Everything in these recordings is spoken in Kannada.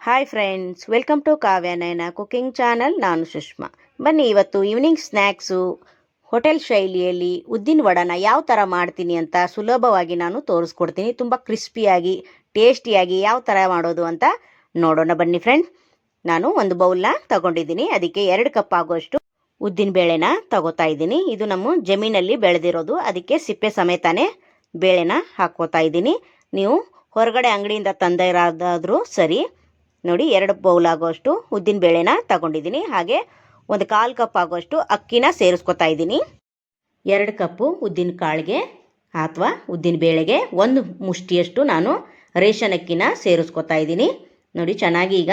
Hi friends, welcome to Kavya Nayana cooking channel. ನಾನು ಸುಷ್ಮಾ. ಬನ್ನಿ, ಇವತ್ತು ಈವ್ನಿಂಗ್ ಸ್ನ್ಯಾಕ್ಸು ಹೋಟೆಲ್ ಶೈಲಿಯಲ್ಲಿ ಉದ್ದಿನ ವಡನ ಯಾವ ಥರ ಮಾಡ್ತೀನಿ ಅಂತ ಸುಲಭವಾಗಿ ನಾನು ತೋರಿಸ್ಕೊಡ್ತೀನಿ. ತುಂಬ ಕ್ರಿಸ್ಪಿಯಾಗಿ ಟೇಸ್ಟಿಯಾಗಿ ಯಾವ ಥರ ಮಾಡೋದು ಅಂತ ನೋಡೋಣ ಬನ್ನಿ ಫ್ರೆಂಡ್ಸ್. ನಾನು ಒಂದು ಬೌಲ್ನ ತಗೊಂಡಿದ್ದೀನಿ. ಅದಕ್ಕೆ 2 ಕಪ್ ಆಗುವಷ್ಟು ಉದ್ದಿನ ಬೇಳೆನ ತಗೋತಾ ಇದ್ದೀನಿ. ಇದು ನಮ್ಮ ಜಮೀನಲ್ಲಿ ಬೆಳೆದಿರೋದು, ಅದಕ್ಕೆ ಸಿಪ್ಪೆ ಸಮೇತನೇ ಬೇಳೆನ ಹಾಕ್ಕೋತಾ ಇದ್ದೀನಿ. ನೀವು ಹೊರಗಡೆ ಅಂಗಡಿಯಿಂದ ತಂದಿರೋದಾದರೂ ಸರಿ. ನೋಡಿ, 2 ಬೌಲ್ ಆಗುವಷ್ಟು ಉದ್ದಿನ ಬೇಳೆನ ತಗೊಂಡಿದ್ದೀನಿ. ಹಾಗೆ ಒಂದು 1/4 ಕಪ್ ಆಗುವಷ್ಟು ಅಕ್ಕಿನ ಸೇರಿಸ್ಕೊತಾ ಇದ್ದೀನಿ. 2 ಕಪ್ಪು ಉದ್ದಿನ ಕಾಳಿಗೆ ಅಥವಾ ಉದ್ದಿನ ಬೇಳೆಗೆ 1 ಮುಷ್ಟಿಯಷ್ಟು ನಾನು ರೇಷನ್ ಅಕ್ಕಿನ ಸೇರಿಸ್ಕೊತಾ ಇದ್ದೀನಿ. ನೋಡಿ, ಚೆನ್ನಾಗಿ ಈಗ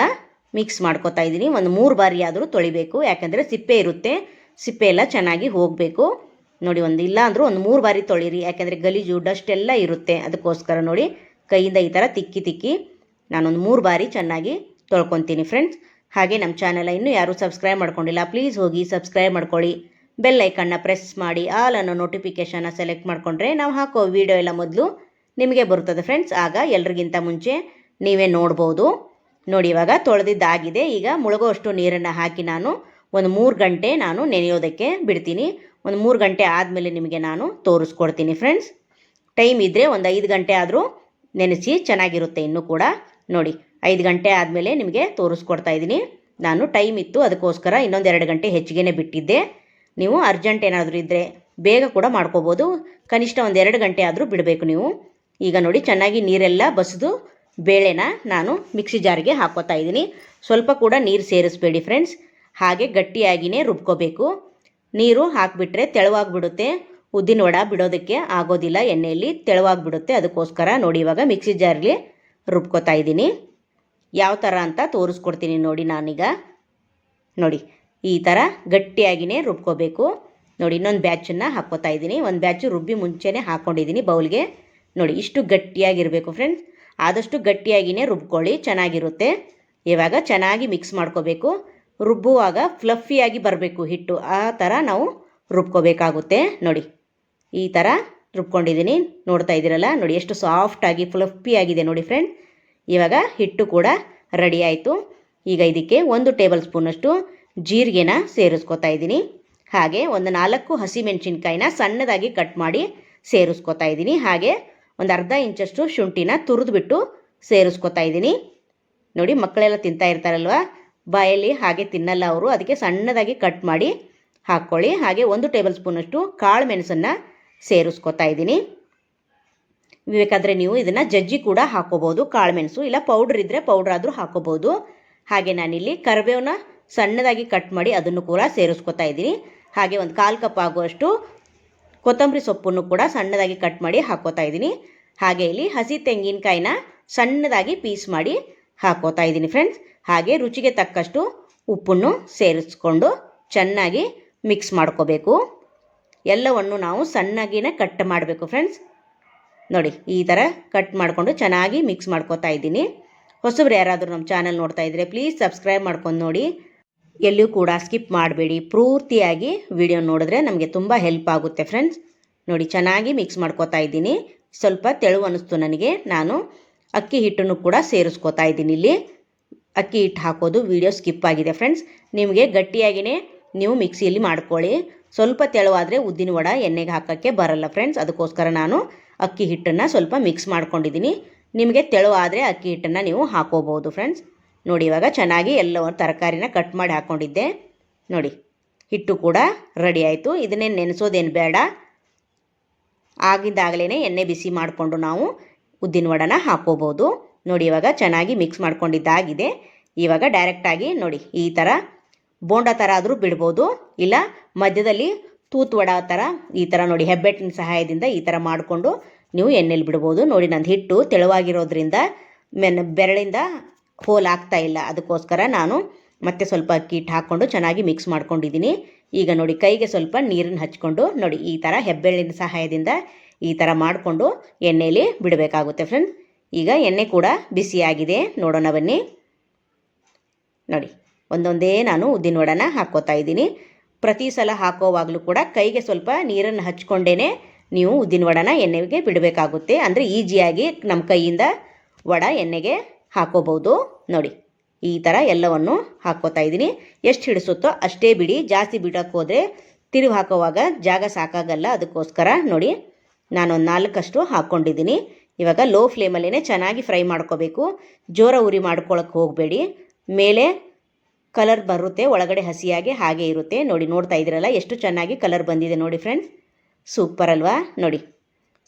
ಮಿಕ್ಸ್ ಮಾಡ್ಕೊತಾ ಇದ್ದೀನಿ. ಒಂದು 3 ಬಾರಿ ಆದರೂ ತೊಳಿಬೇಕು, ಯಾಕಂದರೆ ಸಿಪ್ಪೆ ಇರುತ್ತೆ, ಸಿಪ್ಪೆ ಎಲ್ಲ ಚೆನ್ನಾಗಿ ಹೋಗಬೇಕು. ನೋಡಿ, ಇಲ್ಲ ಅಂದರೂ ಒಂದು 3 ಬಾರಿ ತೊಳಿರಿ, ಯಾಕೆಂದರೆ ಗಲೀಜು ಡಸ್ಟ್ ಎಲ್ಲ ಇರುತ್ತೆ. ಅದಕ್ಕೋಸ್ಕರ ನೋಡಿ, ಕೈಯಿಂದ ಈ ಥರ ತಿಕ್ಕಿ ನಾನೊಂದು 3 ಬಾರಿ ಚೆನ್ನಾಗಿ ತೊಳ್ಕೊತೀನಿ ಫ್ರೆಂಡ್ಸ್. ಹಾಗೆ ನಮ್ಮ ಚಾನಲ್ ಇನ್ನೂ ಯಾರೂ ಸಬ್ಸ್ಕ್ರೈಬ್ ಮಾಡ್ಕೊಂಡಿಲ್ಲ, ಪ್ಲೀಸ್ ಹೋಗಿ ಸಬ್ಸ್ಕ್ರೈಬ್ ಮಾಡ್ಕೊಳ್ಳಿ. ಬೆಲ್ ಐಕನ್ನ ಪ್ರೆಸ್ ಮಾಡಿ ಆಲ್ ಅನ್ನೋ ನೋಟಿಫಿಕೇಷನ್ನ ಸೆಲೆಕ್ಟ್ ಮಾಡಿಕೊಂಡ್ರೆ ನಾವು ಹಾಕೋ ವಿಡಿಯೋ ಎಲ್ಲ ಮೊದಲು ನಿಮಗೆ ಬರುತ್ತದೆ ಫ್ರೆಂಡ್ಸ್. ಆಗ ಎಲ್ರಿಗಿಂತ ಮುಂಚೆ ನೀವೇ ನೋಡ್ಬೋದು. ನೋಡಿ, ಇವಾಗ ತೊಳೆದಿದ್ದಾಗಿದೆ. ಈಗ ಮುಳುಗೋಷ್ಟು ನೀರನ್ನು ಹಾಕಿ ನಾನು ಒಂದು 3 ಗಂಟೆ ನಾನು ನೆನೆಯೋದಕ್ಕೆ ಬಿಡ್ತೀನಿ. ಒಂದು 3 ಗಂಟೆ ಆದಮೇಲೆ ನಿಮಗೆ ನಾನು ತೋರಿಸ್ಕೊಡ್ತೀನಿ ಫ್ರೆಂಡ್ಸ್. ಟೈಮ್ ಇದ್ದರೆ ಒಂದು 5 ಗಂಟೆ ಆದರೂ ನೆನೆಸಿ ಚೆನ್ನಾಗಿರುತ್ತೆ ಇನ್ನೂ ಕೂಡ. ನೋಡಿ, 5 ಗಂಟೆ ಆದಮೇಲೆ ನಿಮಗೆ ತೋರಿಸ್ಕೊಡ್ತಾ ಇದ್ದೀನಿ. ನಾನು ಟೈಮ್ ಇತ್ತು, ಅದಕ್ಕೋಸ್ಕರ ಇನ್ನೊಂದು 2 ಗಂಟೆ ಹೆಚ್ಚಿಗೆ ಬಿಟ್ಟಿದ್ದೆ. ನೀವು ಅರ್ಜೆಂಟ್ ಏನಾದರೂ ಇದ್ದರೆ ಬೇಗ ಕೂಡ ಮಾಡ್ಕೋಬೋದು, ಕನಿಷ್ಠ ಒಂದು 2 ಗಂಟೆ ಆದರೂ ಬಿಡಬೇಕು ನೀವು. ಈಗ ನೋಡಿ, ಚೆನ್ನಾಗಿ ನೀರೆಲ್ಲ ಬಸಿದು ಬೇಳೆನ ನಾನು ಮಿಕ್ಸಿ ಜಾರಿಗೆ ಹಾಕ್ಕೋತಾ ಇದ್ದೀನಿ. ಸ್ವಲ್ಪ ಕೂಡ ನೀರು ಸೇರಿಸ್ಬೇಡಿ ಫ್ರೆಂಡ್ಸ್, ಹಾಗೆ ಗಟ್ಟಿಯಾಗಿಯೇ ರುಬ್ಕೋಬೇಕು. ನೀರು ಹಾಕಿಬಿಟ್ರೆ ತೆಳುವಾಗಿಬಿಡುತ್ತೆ, ಉದ್ದಿನ ವಡ ಬಿಡೋದಕ್ಕೆ ಆಗೋದಿಲ್ಲ, ಎಣ್ಣೆಯಲ್ಲಿ ತೆಳುವಾಗಿಬಿಡುತ್ತೆ. ಅದಕ್ಕೋಸ್ಕರ ನೋಡಿ, ಇವಾಗ ಮಿಕ್ಸಿ ಜಾರ್ಗೆ ರುಬ್ಕೋತಾ ಇದ್ದೀನಿ. ಯಾವ ಥರ ಅಂತ ತೋರಿಸ್ಕೊಡ್ತೀನಿ ನೋಡಿ. ನಾನೀಗ ನೋಡಿ, ಈ ಥರ ಗಟ್ಟಿಯಾಗಿಯೇ ರುಬ್ಕೋಬೇಕು. ನೋಡಿ, ಇನ್ನೊಂದು ಬ್ಯಾಚನ್ನು ಹಾಕ್ಕೋತಾ ಇದ್ದೀನಿ. ಒಂದು ಬ್ಯಾಚು ರುಬ್ಬಿ ಮುಂಚೆನೇ ಹಾಕ್ಕೊಂಡಿದ್ದೀನಿ ಬೌಲ್ಗೆ. ನೋಡಿ, ಇಷ್ಟು ಗಟ್ಟಿಯಾಗಿರಬೇಕು ಫ್ರೆಂಡ್ಸ್, ಆದಷ್ಟು ಗಟ್ಟಿಯಾಗಿಯೇ ರುಬ್ಕೊಳ್ಳಿ, ಚೆನ್ನಾಗಿರುತ್ತೆ. ಇವಾಗ ಚೆನ್ನಾಗಿ ಮಿಕ್ಸ್ ಮಾಡ್ಕೋಬೇಕು. ರುಬ್ಬುವಾಗ ಫ್ಲಫಿಯಾಗಿ ಬರಬೇಕು ಹಿಟ್ಟು, ಆ ಥರ ನಾವು ರುಬ್ಕೋಬೇಕಾಗುತ್ತೆ. ನೋಡಿ, ಈ ಥರ ರುಬ್ಕೊಂಡಿದ್ದೀನಿ, ನೋಡ್ತಾ ಇದ್ದೀರಲ್ಲ. ನೋಡಿ, ಎಷ್ಟು ಸಾಫ್ಟಾಗಿ ಫ್ಲಫಿ ಆಗಿದೆ ನೋಡಿ ಫ್ರೆಂಡ್. ಇವಾಗ ಹಿಟ್ಟು ಕೂಡ ರೆಡಿ ಆಯಿತು. ಈಗ ಇದಕ್ಕೆ 1 ಟೇಬಲ್ ಸ್ಪೂನಷ್ಟು ಜೀರಿಗೆನ ಸೇರಿಸ್ಕೊತಾ ಇದ್ದೀನಿ. ಹಾಗೆ ಒಂದು 4 ಹಸಿಮೆಣಸಿನ್ಕಾಯಿನ ಸಣ್ಣದಾಗಿ ಕಟ್ ಮಾಡಿ ಸೇರಿಸ್ಕೊತಾ ಇದ್ದೀನಿ. ಹಾಗೆ ಒಂದು ಅರ್ಧ ಇಂಚಷ್ಟು ಶುಂಠಿನ ತುರಿದ್ಬಿಟ್ಟು ಸೇರಿಸ್ಕೊತಾ ಇದ್ದೀನಿ. ನೋಡಿ, ಮಕ್ಕಳೆಲ್ಲ ತಿಂತಾ ಇರ್ತಾರಲ್ವ, ಬಾಯಲ್ಲಿ ಹಾಗೆ ತಿನ್ನಲ್ಲ ಅವರು, ಅದಕ್ಕೆ ಸಣ್ಣದಾಗಿ ಕಟ್ ಮಾಡಿ ಹಾಕ್ಕೊಳ್ಳಿ. ಹಾಗೆ 1 ಟೇಬಲ್ ಸ್ಪೂನಷ್ಟು ಕಾಳು ಮೆಣಸನ್ನು ಸೇರಿಸ್ಕೊತಾ ಇದ್ದೀನಿ. ಬೇಕಾದರೆ ನೀವು ಇದನ್ನು ಜಜ್ಜಿ ಕೂಡ ಹಾಕೋಬೋದು, ಕಾಳುಮೆಣಸು, ಇಲ್ಲ ಪೌಡ್ರ್ ಇದ್ದರೆ ಪೌಡ್ರ್ ಆದರೂ ಹಾಕೋಬೋದು. ಹಾಗೆ ನಾನಿಲ್ಲಿ ಕರಿಬೇವನ್ನ ಸಣ್ಣದಾಗಿ ಕಟ್ ಮಾಡಿ ಅದನ್ನು ಕೂಡ ಸೇರಿಸ್ಕೊತಾ ಇದ್ದೀನಿ. ಹಾಗೆ ಒಂದು 1/4 ಕಪ್ ಆಗುವಷ್ಟು ಕೊತ್ತಂಬರಿ ಸೊಪ್ಪನ್ನು ಕೂಡ ಸಣ್ಣದಾಗಿ ಕಟ್ ಮಾಡಿ ಹಾಕೋತಾ ಇದ್ದೀನಿ. ಹಾಗೆ ಇಲ್ಲಿ ಹಸಿ ತೆಂಗಿನಕಾಯಿನ ಸಣ್ಣದಾಗಿ ಪೀಸ್ ಮಾಡಿ ಹಾಕೋತಾ ಇದ್ದೀನಿ ಫ್ರೆಂಡ್ಸ್. ಹಾಗೆ ರುಚಿಗೆ ತಕ್ಕಷ್ಟು ಉಪ್ಪನ್ನು ಸೇರಿಸ್ಕೊಂಡು ಚೆನ್ನಾಗಿ ಮಿಕ್ಸ್ ಮಾಡ್ಕೋಬೇಕು. ಎಲ್ಲವನ್ನು ನಾವು ಸಣ್ಣಾಗಿನೇ ಕಟ್ ಮಾಡಬೇಕು ಫ್ರೆಂಡ್ಸ್. ನೋಡಿ, ಈ ಥರ ಕಟ್ ಮಾಡಿಕೊಂಡು ಚೆನ್ನಾಗಿ ಮಿಕ್ಸ್ ಮಾಡ್ಕೋತಾ ಇದ್ದೀನಿ. ಹೊಸಬ್ರು ಯಾರಾದರೂ ನಮ್ಮ ಚಾನಲ್ ನೋಡ್ತಾ ಇದ್ದರೆ ಪ್ಲೀಸ್ ಸಬ್ಸ್ಕ್ರೈಬ್ ಮಾಡ್ಕೊಂಡು ನೋಡಿ. ಎಲ್ಲೂ ಕೂಡ ಸ್ಕಿಪ್ ಮಾಡಬೇಡಿ, ಪೂರ್ತಿಯಾಗಿ ವಿಡಿಯೋ ನೋಡಿದ್ರೆ ನಮಗೆ ತುಂಬ ಹೆಲ್ಪ್ ಆಗುತ್ತೆ ಫ್ರೆಂಡ್ಸ್. ನೋಡಿ, ಚೆನ್ನಾಗಿ ಮಿಕ್ಸ್ ಮಾಡ್ಕೋತಾ ಇದ್ದೀನಿ. ಸ್ವಲ್ಪ ತೆಳು ಅನ್ನಿಸ್ತು ನನಗೆ, ನಾನು ಅಕ್ಕಿ ಹಿಟ್ಟನ್ನು ಕೂಡ ಸೇರಿಸ್ಕೋತಾ ಇದ್ದೀನಿ. ಇಲ್ಲಿ ಅಕ್ಕಿ ಹಿಟ್ಟು ಹಾಕೋದು ವಿಡಿಯೋ ಸ್ಕಿಪ್ ಆಗಿದೆ ಫ್ರೆಂಡ್ಸ್. ನಿಮಗೆ ಗಟ್ಟಿಯಾಗಿಯೇ ನೀವು ಮಿಕ್ಸಿಯಲ್ಲಿ ಮಾಡ್ಕೊಳ್ಳಿ. ಸ್ವಲ್ಪ ತೆಳುವಾದರೆ ಉದ್ದಿನ ವಡ ಎಣ್ಣೆಗೆ ಹಾಕೋಕ್ಕೆ ಬರಲ್ಲ ಫ್ರೆಂಡ್ಸ್. ಅದಕ್ಕೋಸ್ಕರ ನಾನು ಅಕ್ಕಿ ಹಿಟ್ಟನ್ನು ಸ್ವಲ್ಪ ಮಿಕ್ಸ್ ಮಾಡ್ಕೊಂಡಿದ್ದೀನಿ. ನಿಮಗೆ ತೆಳುವಾದರೆ ಅಕ್ಕಿ ಹಿಟ್ಟನ್ನು ನೀವು ಹಾಕೋಬೋದು ಫ್ರೆಂಡ್ಸ್. ನೋಡಿ, ಇವಾಗ ಚೆನ್ನಾಗಿ ಎಲ್ಲ ತರಕಾರಿನ ಕಟ್ ಮಾಡಿ ಹಾಕ್ಕೊಂಡಿದ್ದೆ. ನೋಡಿ, ಹಿಟ್ಟು ಕೂಡ ರೆಡಿ ಆಯಿತು. ಇದನ್ನೇ ನೆನೆಸೋದೇನು ಬೇಡ, ಆಗಿಂದಾಗಲೇ ಎಣ್ಣೆ ಬಿಸಿ ಮಾಡಿಕೊಂಡು ನಾವು ಉದ್ದಿನ ವಡನ ಹಾಕೋಬೋದು. ನೋಡಿ, ಇವಾಗ ಚೆನ್ನಾಗಿ ಮಿಕ್ಸ್ ಮಾಡ್ಕೊಂಡಿದ್ದಾಗಿದೆ. ಇವಾಗ ಡೈರೆಕ್ಟಾಗಿ ನೋಡಿ, ಈ ಥರ ಬೋಂಡ ಥರ ಆದರೂ ಬಿಡ್ಬೋದು, ಇಲ್ಲ ಮಧ್ಯದಲ್ಲಿ ತೂತು ವಡ ಥರ ಈ ಥರ ನೋಡಿ ಹೆಬ್ಬೆಟ್ಟಿನ ಸಹಾಯದಿಂದ ಈ ಥರ ಮಾಡಿಕೊಂಡು ನೀವು ಎಣ್ಣೆಲಿ ಬಿಡ್ಬೋದು. ನೋಡಿ, ನಂದು ಹಿಟ್ಟು ತೆಳುವಾಗಿರೋದ್ರಿಂದ ಬೆರಳಿಂದ ಹೋಲ್ ಆಗ್ತಾ ಇಲ್ಲ, ಅದಕ್ಕೋಸ್ಕರ ನಾನು ಮತ್ತೆ ಸ್ವಲ್ಪ ಅಕ್ಕಿ ಹಿಟ್ಟು ಹಾಕ್ಕೊಂಡು ಚೆನ್ನಾಗಿ ಮಿಕ್ಸ್ ಮಾಡ್ಕೊಂಡಿದ್ದೀನಿ. ಈಗ ನೋಡಿ, ಕೈಗೆ ಸ್ವಲ್ಪ ನೀರನ್ನು ಹಚ್ಕೊಂಡು ನೋಡಿ, ಈ ಥರ ಹೆಬ್ಬೆರಳಿನ ಸಹಾಯದಿಂದ ಈ ಥರ ಮಾಡಿಕೊಂಡು ಎಣ್ಣೆಯಲ್ಲಿ ಬಿಡಬೇಕಾಗುತ್ತೆ ಫ್ರೆಂಡ್ಸ್. ಈಗ ಎಣ್ಣೆ ಕೂಡ ಬಿಸಿಯಾಗಿದೆ, ನೋಡೋಣ ಬನ್ನಿ. ನೋಡಿ, ಒಂದೊಂದೇ ನಾನು ಉದ್ದಿನ ವಡನ ಹಾಕ್ಕೋತಾ ಇದ್ದೀನಿ. ಪ್ರತಿ ಸಲ ಹಾಕೋವಾಗಲೂ ಕೂಡ ಕೈಗೆ ಸ್ವಲ್ಪ ನೀರನ್ನು ಹಚ್ಕೊಂಡೇ ನೀವು ಉದ್ದಿನ ವಡನ ಎಣ್ಣೆಗೆ ಬಿಡಬೇಕಾಗುತ್ತೆ. ಅಂದರೆ ಈಸಿಯಾಗಿ ನಮ್ಮ ಕೈಯಿಂದ ವಡ ಎಣ್ಣೆಗೆ ಹಾಕೋಬಹುದು. ನೋಡಿ, ಈ ಥರ ಎಲ್ಲವನ್ನು ಹಾಕ್ಕೋತಾ ಇದ್ದೀನಿ. ಎಷ್ಟು ಹಿಡಿಸುತ್ತೋ ಅಷ್ಟೇ ಬಿಡಿ, ಜಾಸ್ತಿ ಬಿಡೋಕ್ಕೆ ಹೋದರೆ ತಿರುಗಿ ಹಾಕೋವಾಗ ಜಾಗ ಸಾಕಾಗಲ್ಲ. ಅದಕ್ಕೋಸ್ಕರ ನೋಡಿ ನಾನೊಂದು 4 ಹಾಕ್ಕೊಂಡಿದ್ದೀನಿ. ಇವಾಗ ಲೋ ಫ್ಲೇಮಲ್ಲೇ ಚೆನ್ನಾಗಿ ಫ್ರೈ ಮಾಡ್ಕೋಬೇಕು. ಜೋರ ಉರಿ ಮಾಡ್ಕೊಳ್ಳೋಕ್ಕೆ ಹೋಗಬೇಡಿ. ಮೇಲೆ ಕಲರ್ ಬರುತ್ತೆ, ಒಳಗಡೆ ಹಸಿಯಾಗಿ ಹಾಗೆ ಇರುತ್ತೆ. ನೋಡಿ ನೋಡ್ತಾ ಇದ್ದೀರಲ್ಲ ಎಷ್ಟು ಚೆನ್ನಾಗಿ ಕಲರ್ ಬಂದಿದೆ ನೋಡಿ ಫ್ರೆಂಡ್ಸ್. ಸೂಪರ್ ಅಲ್ವಾ? ನೋಡಿ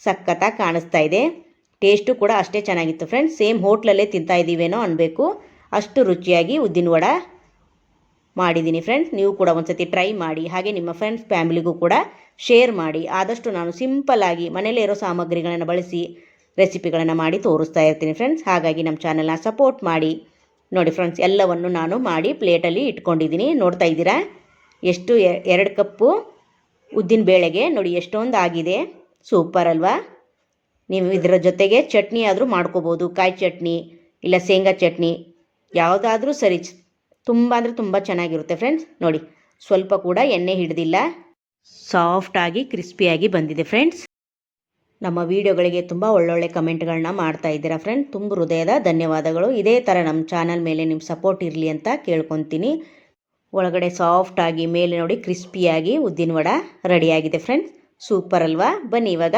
ಸಖತ್ತಾಗಿ ಕಾಣಿಸ್ತಾ ಇದೆ. ಟೇಸ್ಟು ಕೂಡ ಅಷ್ಟೇ ಚೆನ್ನಾಗಿತ್ತು ಫ್ರೆಂಡ್ಸ್. ಸೇಮ್ ಹೋಟ್ಲಲ್ಲೇ ತಿಂತಾ ಇದ್ದೀವೇನೋ ಅನ್ನಬೇಕು, ಅಷ್ಟು ರುಚಿಯಾಗಿ ಉದ್ದಿನ ವಡೆ ಮಾಡಿದ್ದೀನಿ ಫ್ರೆಂಡ್ಸ್. ನೀವು ಕೂಡ ಒಂದ್ಸತಿ ಟ್ರೈ ಮಾಡಿ, ಹಾಗೆ ನಿಮ್ಮ ಫ್ರೆಂಡ್ಸ್ ಫ್ಯಾಮಿಲಿಗೂ ಕೂಡ ಶೇರ್ ಮಾಡಿ. ಆದಷ್ಟು ನಾನು ಸಿಂಪಲ್ಲಾಗಿ ಮನೇಲೇ ಇರೋ ಸಾಮಗ್ರಿಗಳನ್ನು ಬಳಸಿ ರೆಸಿಪಿಗಳನ್ನು ಮಾಡಿ ತೋರಿಸ್ತಾ ಇರ್ತೀನಿ ಫ್ರೆಂಡ್ಸ್. ಹಾಗಾಗಿ ನಮ್ಮ ಚಾನಲ್ನ ಸಪೋರ್ಟ್ ಮಾಡಿ. ನೋಡಿ ಫ್ರೆಂಡ್ಸ್, ಎಲ್ಲವನ್ನು ನಾನು ಮಾಡಿ ಪ್ಲೇಟಲ್ಲಿ ಇಟ್ಕೊಂಡಿದ್ದೀನಿ. ನೋಡ್ತಾ ಇದ್ದೀರಾ ಎಷ್ಟು 2 ಕಪ್ಪು ಉದ್ದಿನ ಬೇಳೆಗೆ ನೋಡಿ ಎಷ್ಟೊಂದು ಆಗಿದೆ. ಸೂಪರ್ ಅಲ್ವಾ? ನೀವು ಇದರ ಜೊತೆಗೆ ಚಟ್ನಿ ಆದರೂ ಮಾಡ್ಕೋಬೋದು, ಕಾಯಿ ಚಟ್ನಿ ಇಲ್ಲ ಶೇಂಗಾ ಚಟ್ನಿ ಯಾವುದಾದ್ರೂ ಸರಿ. ತುಂಬ ಅಂದರೆ ತುಂಬ ಚೆನ್ನಾಗಿರುತ್ತೆ ಫ್ರೆಂಡ್ಸ್. ನೋಡಿ ಸ್ವಲ್ಪ ಕೂಡ ಎಣ್ಣೆ ಹಿಡಿದಿಲ್ಲ, ಸಾಫ್ಟಾಗಿ ಕ್ರಿಸ್ಪಿಯಾಗಿ ಬಂದಿದೆ ಫ್ರೆಂಡ್ಸ್. ನಮ್ಮ ವಿಡಿಯೋಗಳಿಗೆ ತುಂಬ ಒಳ್ಳೊಳ್ಳೆ ಕಮೆಂಟ್ಗಳನ್ನ ಮಾಡ್ತಾ ಇದ್ದೀರಾ ಫ್ರೆಂಡ್ಸ್. ತುಂಬ ಹೃದಯದ ಧನ್ಯವಾದಗಳು. ಇದೇ ಥರ ನಮ್ಮ ಚಾನಲ್ ಮೇಲೆ ನಿಮ್ಮ ಸಪೋರ್ಟ್ ಇರಲಿ ಅಂತ ಕೇಳ್ಕೊತೀನಿ. ಒಳಗಡೆ ಸಾಫ್ಟಾಗಿ ಮೇಲೆ ನೋಡಿ ಕ್ರಿಸ್ಪಿಯಾಗಿ ಉದ್ದಿನ ವಡೆ ರೆಡಿಯಾಗಿದೆ ಫ್ರೆಂಡ್ಸ್. ಸೂಪರ್ ಅಲ್ವಾ? ಬನ್ನಿ ಇವಾಗ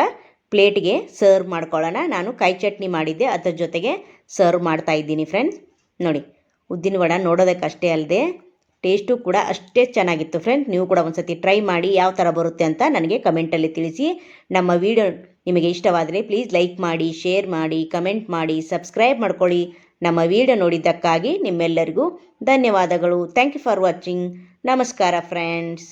ಪ್ಲೇಟ್ಗೆ ಸರ್ವ್ ಮಾಡ್ಕೊಳ್ಳೋಣ. ನಾನು ಕಾಯಿ ಚಟ್ನಿ ಮಾಡಿದ್ದೆ, ಅದರ ಜೊತೆಗೆ ಸರ್ವ್ ಮಾಡ್ತಾ ಇದ್ದೀನಿ ಫ್ರೆಂಡ್ಸ್. ನೋಡಿ ಉದ್ದಿನ ವಡೆ ನೋಡೋದಕ್ಕಷ್ಟೇ ಅಲ್ಲದೆ ಟೇಸ್ಟು ಕೂಡ ಅಷ್ಟೇ ಚೆನ್ನಾಗಿತ್ತು ಫ್ರೆಂಡ್ಸ್. ನೀವು ಕೂಡ ಒಂದ್ಸತಿ ಟ್ರೈ ಮಾಡಿ ಯಾವ ಥರ ಬರುತ್ತೆ ಅಂತ ನನಗೆ ಕಮೆಂಟಲ್ಲಿ ತಿಳಿಸಿ. ನಮ್ಮ ವಿಡಿಯೋ ನಿಮಗೆ ಇಷ್ಟವಾದರೆ ಪ್ಲೀಸ್ ಲೈಕ್ ಮಾಡಿ, ಶೇರ್ ಮಾಡಿ, ಕಮೆಂಟ್ ಮಾಡಿ, ಸಬ್ಸ್ಕ್ರೈಬ್ ಮಾಡ್ಕೊಳ್ಳಿ. ನಮ್ಮ ವಿಡಿಯೋ ನೋಡಿದ್ದಕ್ಕಾಗಿ ನಿಮ್ಮೆಲ್ಲರಿಗೂ ಧನ್ಯವಾದಗಳು. Thank you for watching. ನಮಸ್ಕಾರ ಫ್ರೆಂಡ್ಸ್.